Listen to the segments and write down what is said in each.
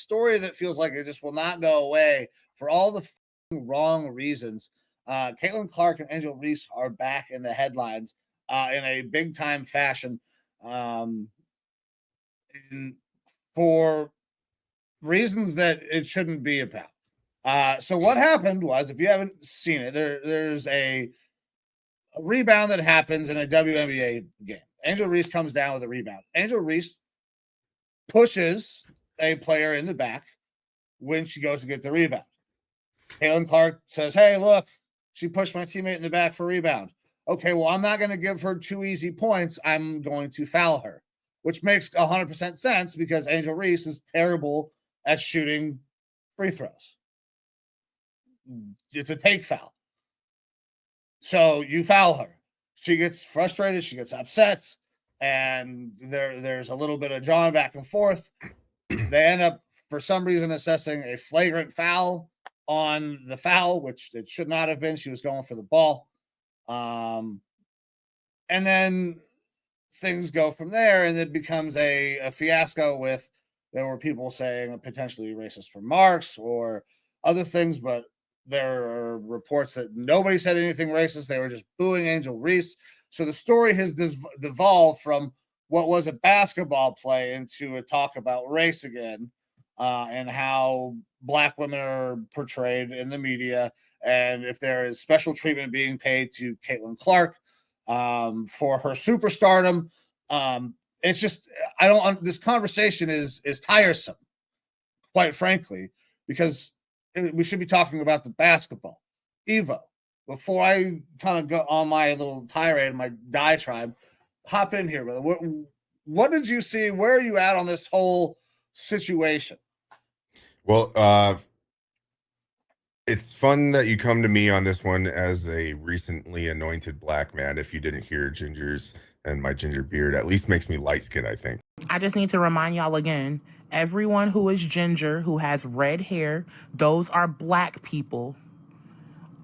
story that feels like it just will not go away for all the wrong reasons. Caitlin Clark and Angel Reese are back in the headlines in a big time fashion for reasons that it shouldn't be about. So what happened was, if you haven't seen it, there's a rebound that happens in a WNBA game. Angel Reese comes down with a rebound. Angel Reese pushes a player in the back when she goes to get the rebound. Caitlin Clark says, hey, look, she pushed my teammate in the back for rebound. Okay, well, I'm not going to give her 2 easy points. I'm going to foul her, which makes 100% sense because Angel Reese is terrible at shooting free throws. It's a take foul. So you foul her. She gets frustrated. She gets upset. And there's a little bit of jawing back and forth. They end up, for some reason, assessing a flagrant foul on the foul, which it should not have been. She was going for the ball. And then things go from there, and it becomes a fiasco with, there were people saying potentially racist remarks or other things, but there are reports that nobody said anything racist. They were just booing Angel Reese. So the story has devolved from what was a basketball play into a talk about race again, and how Black women are portrayed in the media, and if there is special treatment being paid to Caitlin Clark for her superstardom. It's just, this conversation is tiresome, quite frankly, because we should be talking about the basketball. Evo, before I kind of go on my little tirade, my diatribe, hop in here, brother. What did you see? Where are you at on this whole situation? Well, it's fun that you come to me on this one as a recently anointed Black man. If you didn't hear Ginger's and my ginger beard, at least makes me light skinned, I think. I just need to remind y'all again, everyone who is ginger, who has red hair, those are Black people.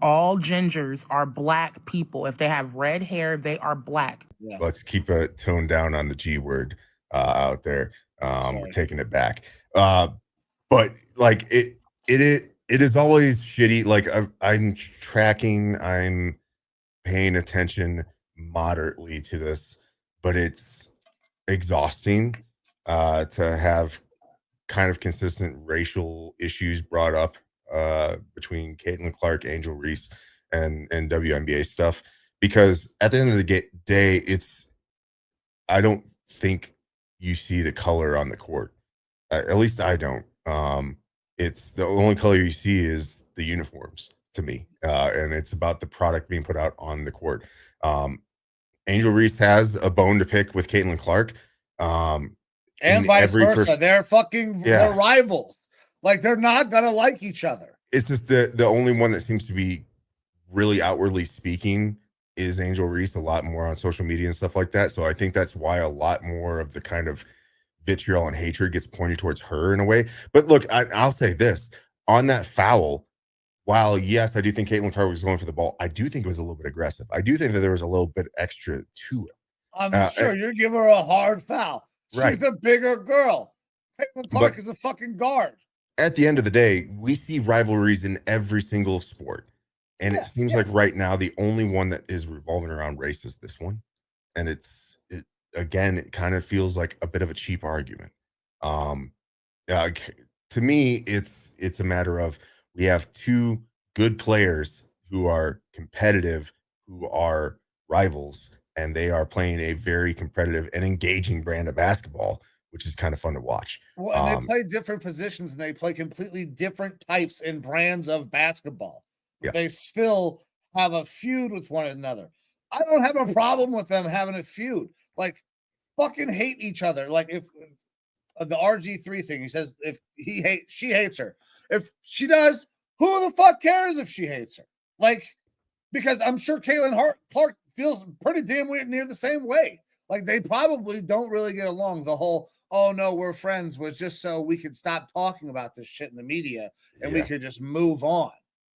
All gingers are Black people. If they have red hair, they are Black. Yeah. Let's keep a tone down on the G word out there. We're taking it back. But like it is always shitty. Like I'm tracking, I'm paying attention moderately to this, but it's exhausting to have kind of consistent racial issues brought up between Caitlin Clark, Angel Reese, and WNBA stuff. Because at the end of the day, I don't think you see the color on the court. At least I don't. It's the only color you see is the uniforms to me, and it's about the product being put out on the court. Angel Reese has a bone to pick with Caitlin Clark, and vice versa. They're they're rivals. Like, they're not gonna like each other. It's just the only one that seems to be really outwardly speaking is Angel Reese, a lot more on social media and stuff like that. So I think that's why a lot more of the kind of vitriol and hatred gets pointed towards her in a way. But look, I'll say this on that foul. While yes, I do think Caitlin Clark was going for the ball, I do think it was a little bit aggressive. I do think that there was a little bit extra to it. I'm sure you're giving her a hard foul. She's a bigger girl. Caitlin Clark is a fucking guard. At the end of the day, we see rivalries in every single sport. And it seems like right now, the only one that is revolving around race is this one. And it kind of feels like a bit of a cheap argument. To me, it's a matter of, we have two good players who are competitive, who are rivals, and they are playing a very competitive and engaging brand of basketball, which is kind of fun to watch. Well, and they play different positions, and they play completely different types and brands of basketball. Yeah. They still have a feud with one another. I don't have a problem with them having a feud. Like, fucking hate each other. Like, if the RGIII thing, he says if she hates her. If she does, who the fuck cares if she hates her? Like, because I'm sure Caitlin Clark feels pretty damn near the same way. Like, they probably don't really get along. The whole, oh no, we're friends, was just so we could stop talking about this shit in the media and we could just move on.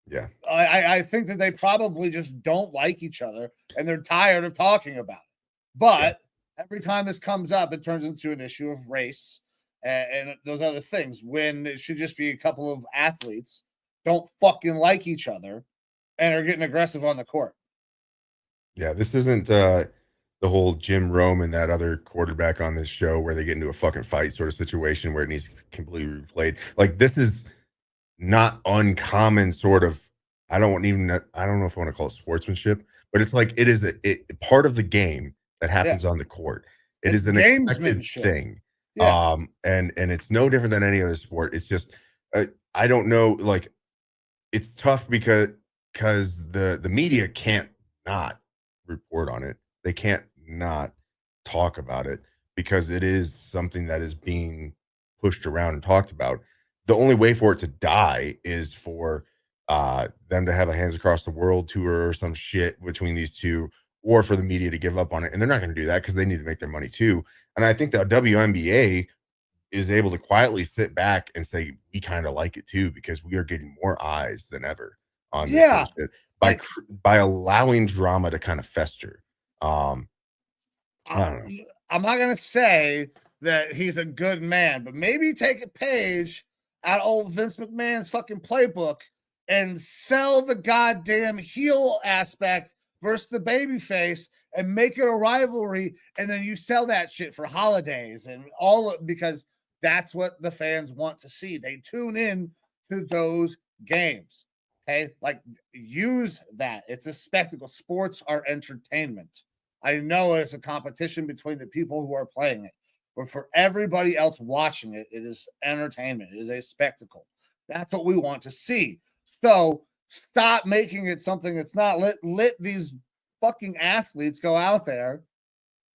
Yeah. I think that they probably just don't like each other and they're tired of talking about it. But every time this comes up, it turns into an issue of race and those other things, when it should just be a couple of athletes don't fucking like each other and are getting aggressive on the court. Yeah, this isn't the whole Jim Rome and that other quarterback on this show where they get into a fucking fight sort of situation where it needs to be completely replayed. Like, this is not uncommon sort of, I don't know if I want to call it sportsmanship, but it's like it is a part of the game that happens on the court. It It's is an expected gamesmanship. thing. Yes. And it's no different than any other sport. It's just I don't know, like, it's tough because the media can't not report on it. They can't not talk about it because it is something that is being pushed around and talked about. The only way for it to die is for them to have a hands across the world tour or some shit between these two, or for the media to give up on it. And they're not going to do that because they need to make their money too. And I think the WNBA is able to quietly sit back and say, we kind of like it too, because we are getting more eyes than ever on this sort of shit by allowing drama to kind of fester. I don't know. I'm not gonna say that he's a good man, but maybe take a page out of old Vince McMahon's fucking playbook and sell the goddamn heel aspect versus the baby face and make it a rivalry, and then you sell that shit for holidays and because that's what the fans want to see. They tune in to those games. Okay, like, use that. It's a spectacle. Sports are entertainment. I know it's a competition between the people who are playing it, but for everybody else watching it, it is entertainment. It is a spectacle. That's what we want to see. So stop making it something that's not. Let these fucking athletes go out there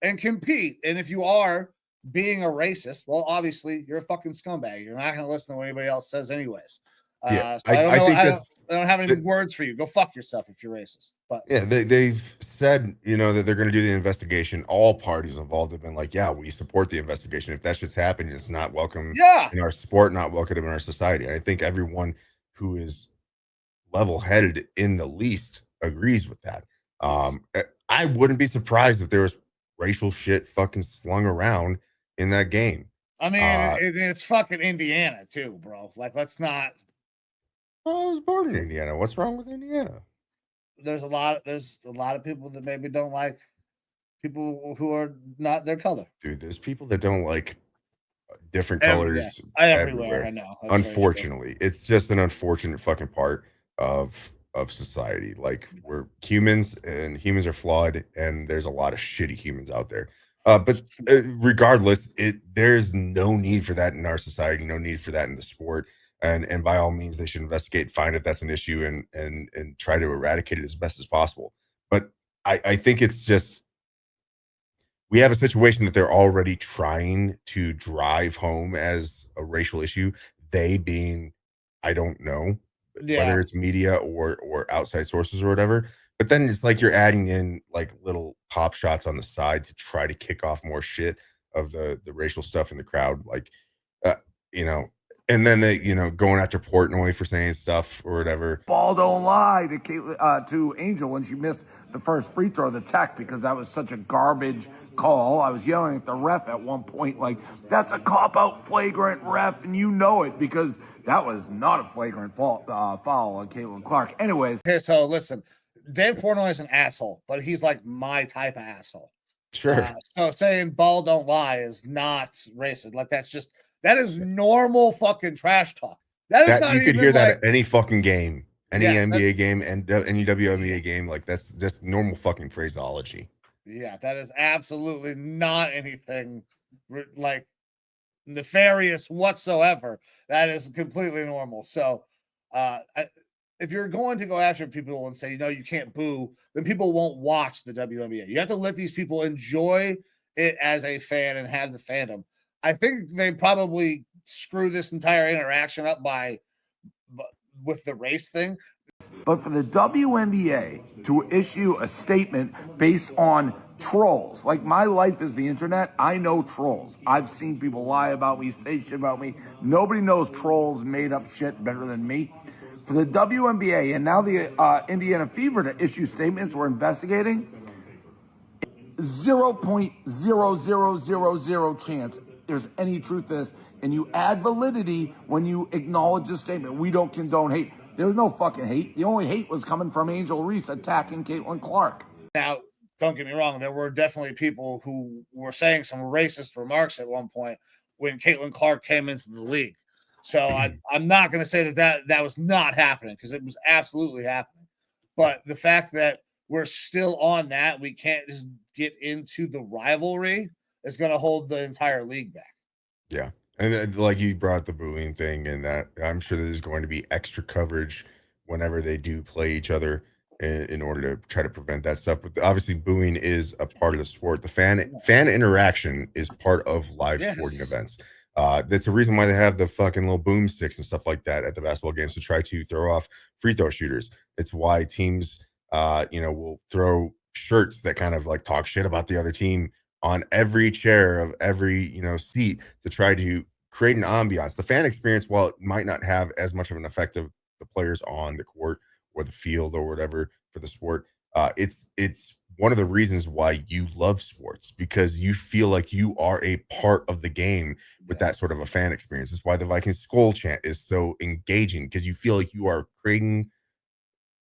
and compete. And if you are being a racist, well, obviously you're a fucking scumbag. You're not going to listen to what anybody else says, anyways. Yeah, so I think I don't have any words for you. Go fuck yourself if you're racist. But yeah, they've said, that they're going to do the investigation. All parties involved have been like, yeah, we support the investigation. If that shit's happening, it's not welcome in our sport, not welcome in our society. And I think everyone who is level-headed in the least agrees with that. I wouldn't be surprised if there was racial shit fucking slung around in that game. I mean, it's fucking Indiana too, bro. Like, let's not. Well, I was born in Indiana. What's wrong with Indiana? There's a lot of people that maybe don't like people who are not their color. Dude, there's people that don't like different colors everywhere. I know. That's unfortunately, it's just an unfortunate fucking part of society. Like, we're humans, and humans are flawed, and there's a lot of shitty humans out there. But regardless, there's no need for that in our society, no need for that in the sport. And by all means, they should investigate, find if that's an issue, and try to eradicate it as best as possible. But I think it's just, we have a situation that they're already trying to drive home as a racial issue. They being, I don't know, whether it's media or outside sources or whatever. But then it's like you're adding in like little pop shots on the side to try to kick off more shit of the racial stuff in the crowd. Like, and then they, going after Portnoy for saying stuff or whatever. Ball don't lie to Cailtlin, to Angel when she missed the first free throw of the tech, because that was such a garbage call. I was yelling at the ref at one point, like, that's a cop-out flagrant, ref, and you know it, because that was not a flagrant foul on Caitlin Clark. Anyways. So listen, Dave Portnoy is an asshole, but he's like my type of asshole. Sure. So saying ball don't lie is not racist. Like, that is normal fucking trash talk. That is not, you could even hear that at any fucking game, any NBA game, and any WNBA Yeah. game. Like, that's just normal fucking phraseology. Yeah, that is absolutely not anything like nefarious whatsoever. That is completely normal. So, if you're going to go after people and say, you can't boo, then people won't watch the WNBA. You have to let these people enjoy it as a fan and have the fandom. I think they probably screw this entire interaction up with the race thing. But for the WNBA to issue a statement based on trolls, like, my life is the internet, I know trolls. I've seen people lie about me, say shit about me. Nobody knows trolls made up shit better than me. For the WNBA and now the Indiana Fever to issue statements we're investigating, 0.0000 chance there's any truth to this. and you add validity when you acknowledge the statement. We don't condone hate. There was no fucking hate. The only hate was coming from Angel Reese attacking Caitlin Clark. Now, don't get me wrong. There were definitely people who were saying some racist remarks at one point when Caitlin Clark came into the league. So I'm not going to say that was not happening, because it was absolutely happening. But the fact that we're still on that, we can't just get into the rivalry, is going to hold the entire league back. Yeah. And like you brought the booing thing, and that I'm sure there's going to be extra coverage whenever they do play each other in order to try to prevent that stuff. But obviously, booing is a part of the sport. The fan interaction is part of live sporting events. That's the reason why they have the fucking little boom sticks and stuff like that at the basketball games, to try to throw off free throw shooters. It's why teams, will throw shirts that kind of like talk shit about the other team on every chair of every seat, to try to create an ambiance. The fan experience, while it might not have as much of an effect of the players on the court or the field or whatever for the sport, it's one of the reasons why you love sports, because you feel like you are a part of the game with that sort of a fan experience. That's why the Vikings skull chant is so engaging, because you feel like you are creating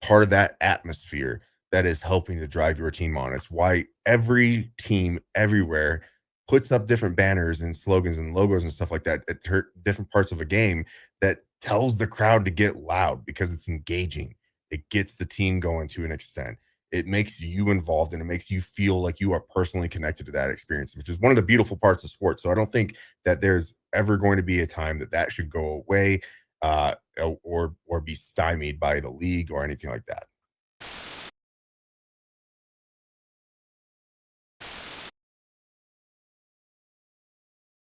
part of that atmosphere that is helping to drive your team on. It's why every team everywhere puts up different banners and slogans and logos and stuff like that at different parts of a game, that tells the crowd to get loud, because it's engaging. It gets the team going to an extent. It makes you involved, and it makes you feel like you are personally connected to that experience, which is one of the beautiful parts of sports. So I don't think that there's ever going to be a time that should go away, or be stymied by the league or anything like that.